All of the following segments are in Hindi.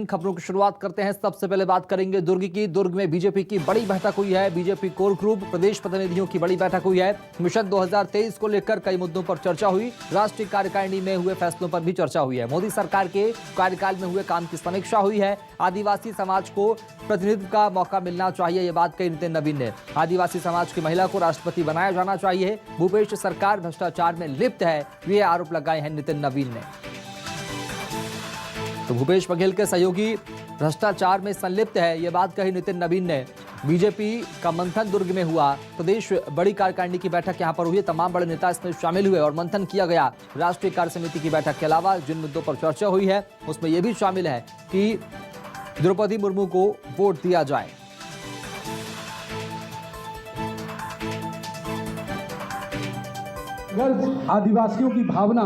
खबरों की शुरुआत करते हैं। सबसे पहले बात करेंगे दुर्ग की। दुर्ग में बीजेपी की बड़ी बैठक हुई है। बीजेपी कोर ग्रुप प्रदेश प्रतिनिधियों की बड़ी बैठक हुई है। मिशन 2023 को लेकर कई मुद्दों पर चर्चा हुई। राष्ट्रीय कार्यकारिणी में हुए फैसलों पर भी चर्चा हुई है। मोदी सरकार के कार्यकाल में हुए काम की समीक्षा हुई है। आदिवासी समाज को प्रतिनिधित्व का मौका मिलना चाहिए, ये बात कही नितिन नवीन ने। आदिवासी समाज की महिला को राष्ट्रपति बनाया जाना चाहिए। भूपेश सरकार भ्रष्टाचार में लिप्त है, ये आरोप लगाए हैं नितिन नवीन ने। तो भूपेश बघेल के सहयोगी भ्रष्टाचार में संलिप्त है, यह बात कही नितिन नवीन ने। बीजेपी का मंथन दुर्ग में हुआ। प्रदेश बड़ी कार्यकारिणी की बैठक यहां पर हुई। तमाम बड़े नेता इसमें शामिल हुए और मंथन किया गया। राष्ट्रीय कार्य समिति की बैठक के अलावा जिन मुद्दों पर चर्चा हुई है उसमें यह भी शामिल है कि द्रौपदी मुर्मू को वोट दिया जाए। अगर आदिवासियों की भावना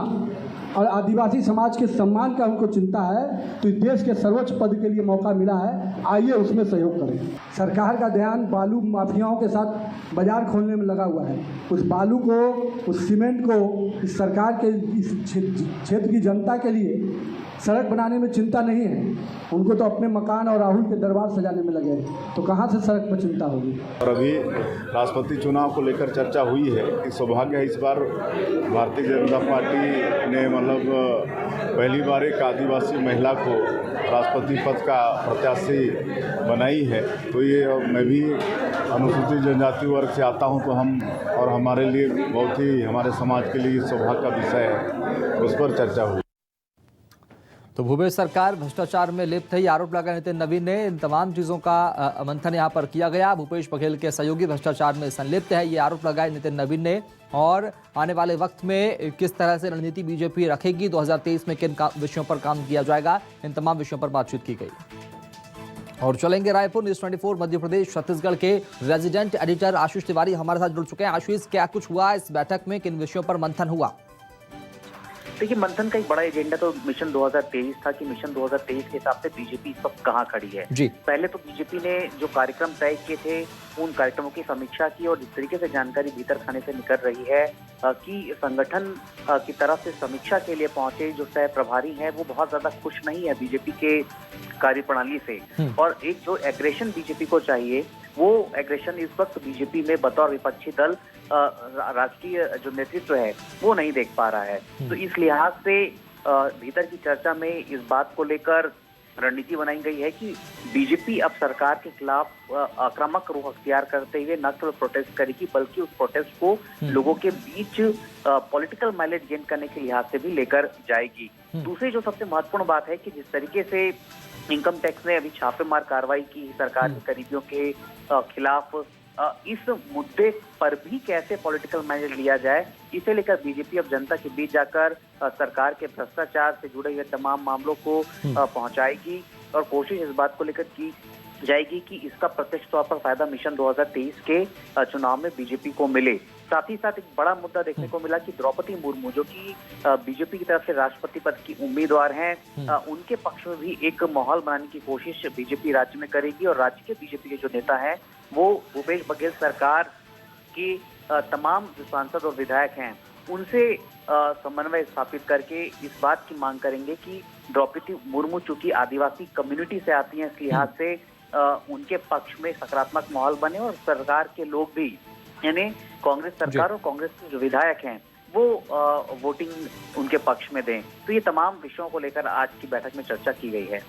और आदिवासी समाज के सम्मान का उनको चिंता है तो इस देश के सर्वोच्च पद के लिए मौका मिला है, आइए उसमें सहयोग करें। सरकार का ध्यान बालू माफियाओं के साथ बाजार खोलने में लगा हुआ है। उस बालू को, उस सीमेंट को इस सरकार के इस क्षेत्र की जनता के लिए सड़क बनाने में चिंता नहीं है। उनको तो अपने मकान और राहुल के दरबार सजाने में लगे, तो कहाँ से सड़क पर चिंता होगी। और अभी राष्ट्रपति चुनाव को लेकर चर्चा हुई है कि सौभाग्य है इस बार भारतीय जनता पार्टी ने पहली बार एक आदिवासी महिला को राष्ट्रपति पद का प्रत्याशी बनाई है। तो ये मैं भी अनुसूचित जनजाति वर्ग से आता हूं, तो हम और हमारे लिए बहुत ही, हमारे समाज के लिए सौभाग्य का विषय है, उस पर चर्चा हुई। तो भूपेश सरकार भ्रष्टाचार में लिप्त है, ये आरोप लगा नितिन नवीन ने। इन तमाम चीजों का मंथन यहां पर किया गया। भूपेश बघेल के सहयोगी भ्रष्टाचार में संलिप्त है, ये आरोप लगाए नितिन नवीन ने। और आने वाले वक्त में किस तरह से रणनीति बीजेपी रखेगी, 2023 में किन विषयों पर काम किया जाएगा, इन तमाम विषयों पर बातचीत की गई। और चलेंगे रायपुर। न्यूज़ 24 मध्य प्रदेश छत्तीसगढ़ के रेजिडेंट एडिटर आशीष तिवारी हमारे साथ जुड़ चुके हैं। आशीष, क्या कुछ हुआ इस बैठक में, किन विषयों पर मंथन हुआ? देखिए, मंथन का एक बड़ा एजेंडा तो मिशन 2023 था कि मिशन 2023 के हिसाब से बीजेपी इस वक्त कहाँ खड़ी है। जी। पहले तो बीजेपी ने जो कार्यक्रम तय किए थे उन कार्यक्रमों की समीक्षा की और जिस तरीके से जानकारी भीतर खाने से निकल रही है कि संगठन की तरफ से समीक्षा के लिए पहुंचे जो सह प्रभारी हैं वो बहुत ज्यादा खुश नहीं है बीजेपी के कार्यप्रणाली से। और एक जो एग्रेशन बीजेपी को चाहिए वो एग्रेशन इस वक्त बीजेपी में बतौर विपक्षी दल राष्ट्रीय जो नेतृत्व है वो नहीं देख पा रहा है। तो इस लिहाज से भीतर की चर्चा में इस बात को लेकर रणनीति बनाई गई है कि बीजेपी अब सरकार के खिलाफ आक्रामक रुख अख्तियार करते हुए न केवल प्रोटेस्ट करेगी बल्कि उस प्रोटेस्ट को लोगों के बीच पॉलिटिकल माइलेज गेन करने के लिहाज से भी लेकर जाएगी। दूसरी जो सबसे महत्वपूर्ण बात है कि जिस तरीके से इनकम टैक्स ने अभी छापेमार कार्रवाई की सरकार के करीबियों के खिलाफ, इस मुद्दे पर भी कैसे पॉलिटिकल मैनेज लिया जाए, इसे लेकर बीजेपी अब जनता के बीच जाकर सरकार के भ्रष्टाचार से जुड़े हुए तमाम मामलों को पहुंचाएगी और कोशिश इस बात को लेकर की जाएगी कि इसका प्रत्यक्ष तौर पर फायदा मिशन 2023 के चुनाव में बीजेपी को मिले। साथ ही साथ एक बड़ा मुद्दा देखने को मिला कि द्रौपदी मुर्मू जो कि बीजेपी की तरफ से राष्ट्रपति पद की उम्मीदवार हैं, उनके पक्ष में भी एक माहौल बनाने की कोशिश बीजेपी राज्य में करेगी और राज्य के बीजेपी के जो नेता हैं वो भूपेश बघेल सरकार के तमाम जो सांसद और विधायक हैं उनसे समन्वय स्थापित करके इस बात की मांग करेंगे कि द्रौपदी मुर्मू चूंकि आदिवासी कम्युनिटी से आती हैं, इस लिहाज से उनके पक्ष में सकारात्मक माहौल बने और सरकार के लोग भी, यानी कांग्रेस सरकार और कांग्रेस के जो विधायक हैं वो वोटिंग उनके पक्ष में दें। तो ये तमाम विषयों को लेकर आज की बैठक में चर्चा की गई है।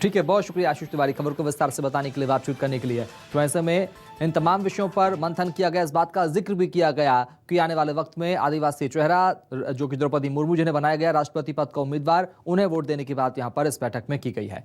ठीक है, बहुत शुक्रिया आशीष तिवारी खबर को विस्तार से बताने के लिए, बातचीत करने के लिए। तो ऐसे में इन तमाम विषयों पर मंथन किया गया, इस बात का जिक्र भी किया गया कि आने वाले वक्त में आदिवासी चेहरा जो कि द्रौपदी मुर्मू जिन्हें बनाया गया राष्ट्रपति पद का उम्मीदवार, उन्हें वोट देने की बात यहाँ पर इस बैठक में की गई है।